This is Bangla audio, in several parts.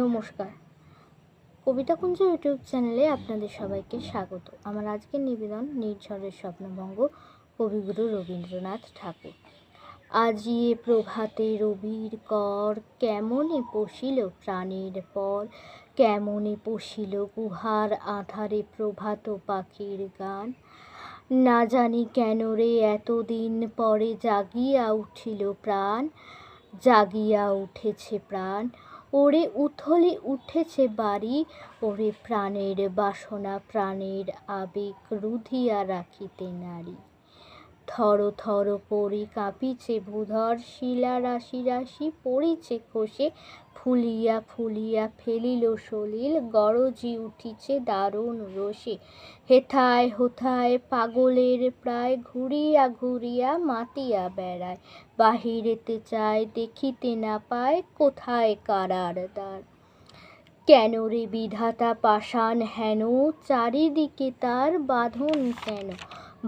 নমস্কার। কবিতাকুঞ্জ ইউটিউব চ্যানেলে আপনাদের সবাইকে স্বাগত। আমার আজকের নিবেদন নির্ঝরের স্বপ্নভঙ্গ, কবিগুরু রবীন্দ্রনাথ ঠাকুর। আজিয়ে প্রভাতে রবির কর, কেমনে পশিল প্রাণের পর, কেমনে পশিল গুহার আধারে প্রভাত পাখির গান। না জানি কেন রে এতদিন পরে জাগিয়া উঠিল প্রাণ, জাগিয়া উঠেছে প্রাণ। ওরে উথলে উঠেছে বাড়ি, ওরে প্রাণের বাসনা প্রাণের আবেগ রুধিয়া রাখিতে নারী। থর থর করে কাঁপিছে ভূধর, শিলা রাশি রাশি পড়িছে খসে, ফুলিয়া ফুলিয়া ফেলিল সলিল, গরজি উঠিছে দারুণ রোষে। হেথায় হোথায় পাগলের প্রায়, ঘুরিয়া ঘুরিয়া মাতিয়া বেড়ায়, বাহিরেতে চায় দেখিতে না পায়, কোথায় কারার দ্বার। কেন রে বিধাতা পাষাণ হেন, চারিদিকে তার বাঁধন কেন।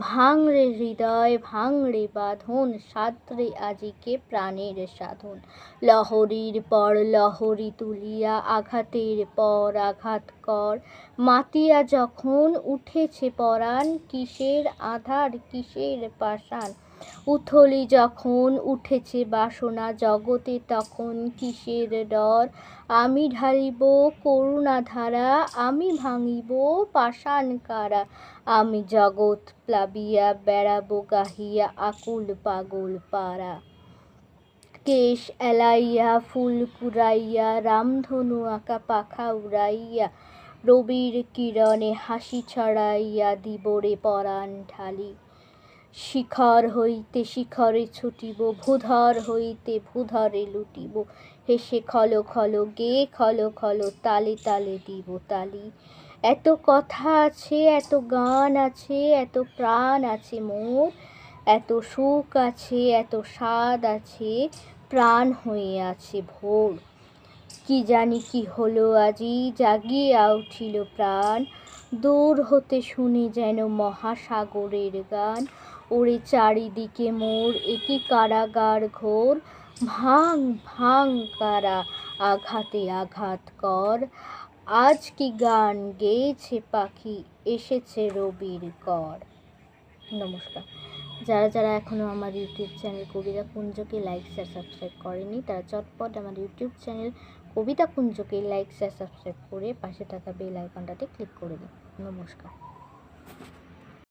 ভাঙরে হৃদয় ভাঙরে বাঁধন, সাধরে আজিকে প্রাণের সাধন। লহরীর পর লহরী তুলিয়া আঘাতের পর আঘাত কর, মাতিয়া যখন উঠেছে পরাণ, কিসের আধার কিসের পাষাণ। উথলি যখন উঠেছে বাসনা জগতে, তখন কিসের ডর। আমি ঢালিব করুণাধারা, আমি ভাঙিব পাষাণ কারা। আমি জগৎ প্লাবিয়া বেড়াবো গাহিয়া আকুল পাগল পারা। কেশ এলাইয়া ফুল কুড়াইয়া, রামধনু আঁকা পাখা উড়াইয়া, রবির কিরণে হাসি ছড়াইয়া দিবরে পরাণ ঢালি। শিখর হইতে শিখরে ছুটিব, ভূধর হইতে ভূধরে লুটিব, হেসে খলো খলো গে খলো খলো, তালে তালে দিব তালি। এত কথা আছে এত গান আছে, এত প্রাণ আছে মোর, এত সুখ আছে এত স্বাদ আছে, প্রাণ হয়ে আছে ভোর। কি জানি কি হলো আজি, জাগিয়া উঠিল প্রাণ, দূর হতে শুনি যেন মহাসাগরের গান। ওরে চারিদিকে মোর একই কারাগার ঘোর, ভাঙ ভাঙ কারা আঘাতে আঘাত কর। আজ কি গান গেয়েছে পাখি, এসেছে রবির কর। নমস্কার। যারা যারা এখনও আমার ইউটিউব চ্যানেল কবিতাকুঞ্জকে লাইক শেয়ার সাবস্ক্রাইব করেনি, তারা চটপট আমার ইউটিউব চ্যানেল কবিতাকুঞ্জকে লাইক শেয়ার সাবস্ক্রাইব করে পাশে থাকা বেল আইকনটাতে ক্লিক করে দিন। নমস্কার।